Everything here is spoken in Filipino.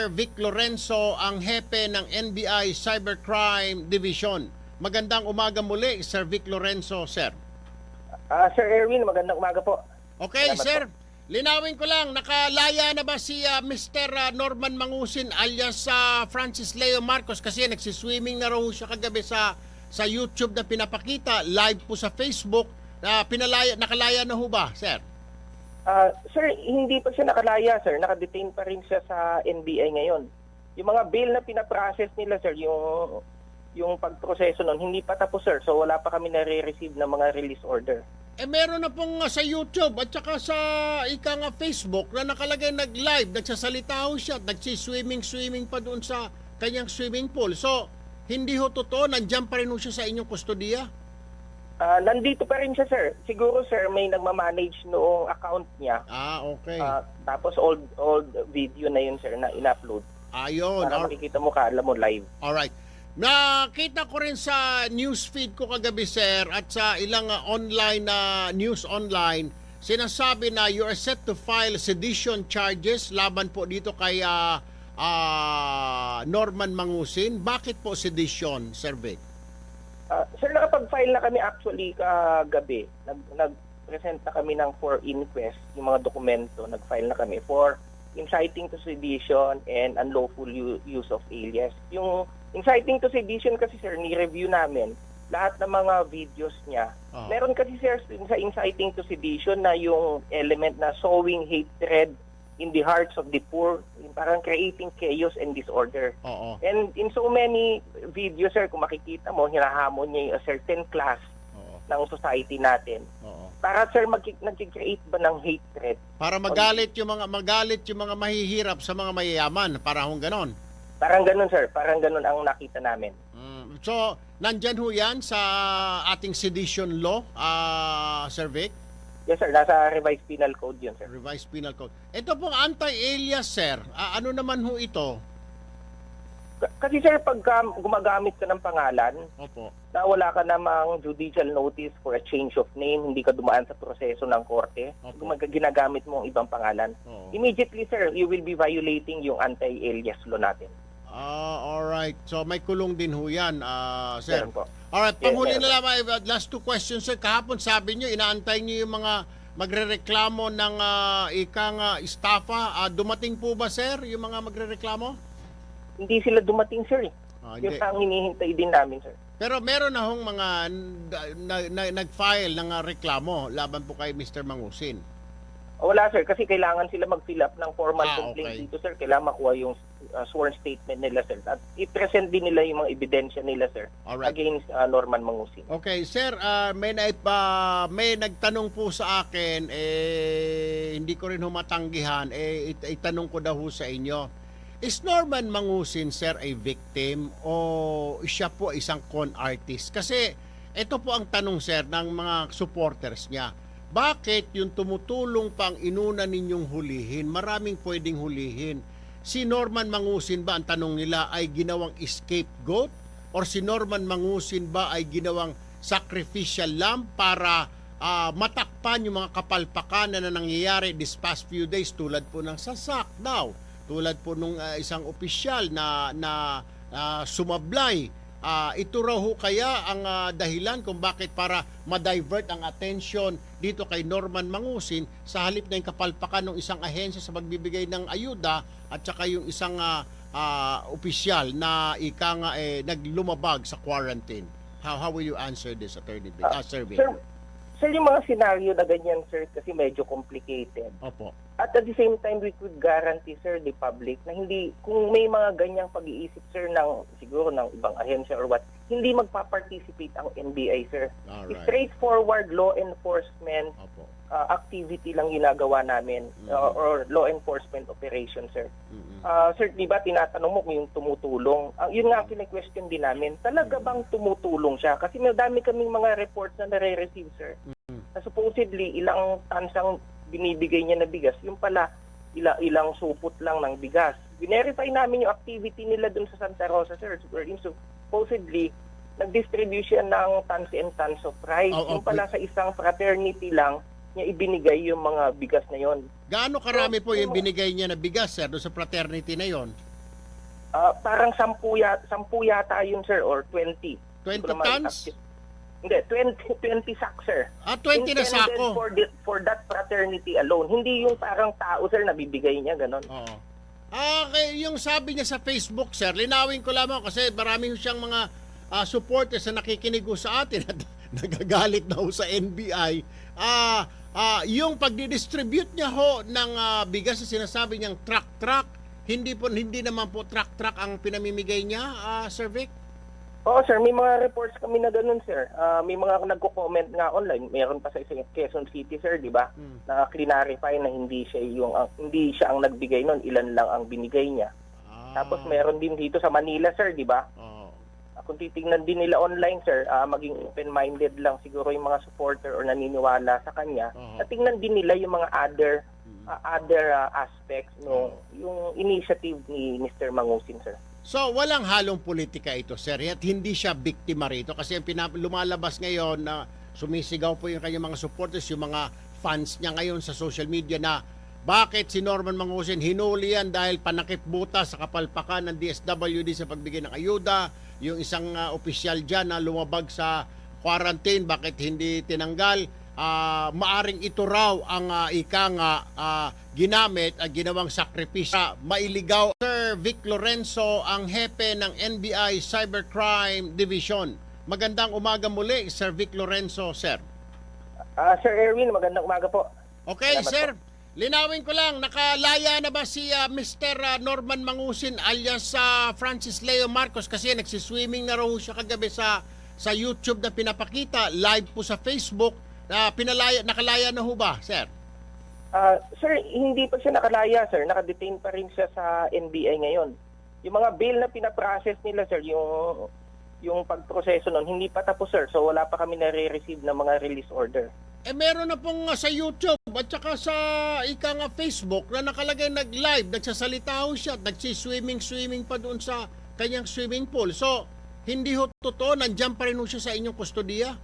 Sir Vic Lorenzo, ang hepe ng NBI Cybercrime Division. Magandang umaga muli, Sir Vic Lorenzo, sir. Sir Erwin, magandang umaga po. Okay, Salamat sir. po. Linawin ko lang, nakalaya na ba si Mr. Norman Mangusin alias Francis Leo Marcos kasi nagsiswimming na raw siya kagabi sa YouTube na pinapakita, live po sa Facebook. Nakalaya na ho ba, sir? Sir, hindi pa siya nakalaya, sir. Nakadetain pa rin siya sa NBI ngayon. Yung mga bail na pinaprocess nila, sir, yung pagproseso nun, hindi pa tapos, sir. So wala pa kami nare-receive ng mga release order. Meron na pong sa YouTube at saka sa Facebook na nakalagay nag-live, nagsasalita ho siya, nagsiswimming pa doon sa kanyang swimming pool. So, hindi ho totoo, nandiyan pa rin ho siya sa inyong kustodiya? Nandito pa rin siya, sir. Siguro, sir, may nagmamanage noong account niya. Okay. Tapos old video na yun, sir, na in-upload. Ayun. Para makikita mo, kala mo live. Alright. Nakita ko rin sa newsfeed ko kagabi, sir, at sa ilang news online, sinasabi na you are set to file sedition charges laban po dito kay Norman Mangusin. Bakit po sedition, Sir Vic? Sir, nakapag-file na kami actually kagabi. Nag-present na kami ng for inquest, yung mga dokumento, nag-file na kami for inciting to sedition and unlawful use of alias. Yung inciting to sedition kasi, sir, ni-review namin lahat ng mga videos niya. Meron kasi, sir, sa inciting to sedition na yung element na sowing hatred in the hearts of the poor, parang creating chaos and disorder. And in so many videos, sir, kung makikita mo, hinahamon niya yung a certain class ng society natin. Para, sir, nag-create ba ng hatred? Para magalit yung mga mahihirap sa mga mayayaman, para hong ganon. Parang ganun, sir. Parang ganun ang nakita namin. So, nandyan ho yan sa ating sedition law, Sir Vic? Yes, sir. Nasa revised penal code yun, sir. Revised penal code. Ito pong anti-alias, sir. Ano naman ho ito? Kasi, sir, pagka gumagamit ka ng pangalan, na wala ka namang judicial notice for a change of name, hindi ka dumaan sa proseso ng korte, ginagamit mo ang ibang pangalan, immediately, sir, you will be violating yung anti-alias law natin. Alright. So, may kulong din ho yan, sir. Po. Alright, panghuli na lang, last two questions, sir. Kahapon sabi nyo, inaantay nyo yung mga magrereklamo ng ikang estafa. Dumating po ba, sir, yung mga magrereklamo? Hindi sila dumating, sir. Yung ang hinihintay din namin, sir. Pero meron na hong mga nag-file ng reklamo laban po kay Mr. Mangusin. Wala, sir, kasi kailangan sila mag-fill up ng formal complaint okay. dito, sir. Kailangan makuha yung sworn statement nila, sir. At i-present din nila yung mga ebidensya nila, sir, against Norman Mangusin. Okay, sir, may nagtanong po sa akin, hindi ko rin humatanggihan, itanong ko daw ho sa inyo. Is Norman Mangusin, sir, a victim o siya po isang con artist? Kasi ito po ang tanong, sir, ng mga supporters niya. Bakit yung tumutulong pang inuna ninyong hulihin, maraming pwedeng hulihin? Si Norman Mangusin ba, ang tanong nila, ay ginawang scapegoat? Or si Norman Mangusin ba ay ginawang sacrificial lamb para matakpan yung mga kapalpakan na nangyayari this past few days tulad po ng sasak daw? Tulad po nung isang opisyal na sumablay. Ito raw ho kaya ang dahilan kung bakit para ma-divert ang attention dito kay Norman Mangusin sa halip na yung kapalpakan ng isang ahensya sa pagbibigay ng ayuda at saka yung isang opisyal na naglumabag sa quarantine. How will you answer this, Attorney Survey? Sir, yung mga scenario na ganyan, sir, kasi medyo complicated. Opo. At the same time, we could guarantee, sir, the public na hindi, kung may mga ganyang pag-iisip, sir, siguro ng ibang ahensya or what, hindi magpa-participate ang NBI, sir. Alright. Straightforward law enforcement activity lang ginagawa namin or law enforcement operation, sir. Sir, di ba tinatanong mo kung yung tumutulong? Yun nga kine-question din namin, talaga bang tumutulong siya? Kasi may dami kaming mga reports na nare-receive, sir. Na supposedly, ilang tansang binibigay niya na bigas, yung pala, ilang supot lang ng bigas. Verify namin yung activity nila dun sa Santa Rosa, sir. Supposedly, nag-distribute siya ng tons and tons of rice. Yung pala sa isang fraternity lang, niya ibinigay yung mga bigas na yon. Gaano karami po yung binigay niya na bigas, sir, doon sa fraternity na yon? Parang 10 yata yun, sir, or 20. 20 Hindi ko naman tons? exact- Hindi, 20 sacks, sir. 20 na Intended sako. for that fraternity alone. Hindi yung parang tao, sir, nabibigay niya, ganon. Oo. Okay, yung sabi niya sa Facebook, sir, linawin ko lamang kasi marami siyang mga supporters na nakikinig ho sa atin at nagagalit na ho sa NBI. Yung pagdi-distribute niya ho ng bigas na sinasabi niyang truck, hindi naman po truck ang pinamimigay niya, Sir Vic? Oo, sir, may mga reports kami na ganun, sir. May mga nagko-comment nga online. Meron pa sa Quezon City, sir, di ba? Na clarify na hindi siya ang nagbigay nun, ilan lang ang binigay niya. Tapos meron din dito sa Manila, sir, di ba? Kung titingnan din nila online, sir, maging open-minded lang siguro yung mga supporter or naniniwala sa kanya. At tingnan din nila yung mga other aspects no, yung initiative ni Mr. Mangusin, sir. So, walang halong politika ito, sir. At hindi siya biktima rito kasi lumalabas ngayon na sumisigaw po yung kanyang mga supporters, yung mga fans niya ngayon sa social media na bakit si Norman Mangusin hinuli yan dahil panakip butas sa kapalpakan ng DSWD sa pagbigay ng ayuda, yung isang opisyal dyan na lumabag sa quarantine, bakit hindi tinanggal? Maaring ito raw ang ginamit at ginawang sakripisyo mailigaw. Sir Vic Lorenzo, ang hepe ng NBI Cybercrime Division. Magandang umaga muli, Sir Vic Lorenzo, sir. Sir Erwin, magandang umaga po. Okay, Salamat sir. po. Linawin ko lang, nakalaya na ba si Mr. Norman Mangusin alias Francis Leo Marcos kasi nagsiswimming na raw siya kagabi sa YouTube na pinapakita, live po sa Facebook. Nakalaya na ho ba, sir? Sir, hindi pa siya nakalaya, sir. Nakadetain pa rin siya sa NBI ngayon. Yung mga bail na pinaprocess nila, sir, yung pagproseso nun, hindi pa tapos, sir. So wala pa kami nare-receive ng mga release order. Meron na pong sa YouTube at saka sa Facebook na nakalagay nag-live, nagsasalita ho siya, nagsiswimming pa doon sa kanyang swimming pool. So, hindi ho totoo, nandiyan pa rin ho siya sa inyong kustodiya?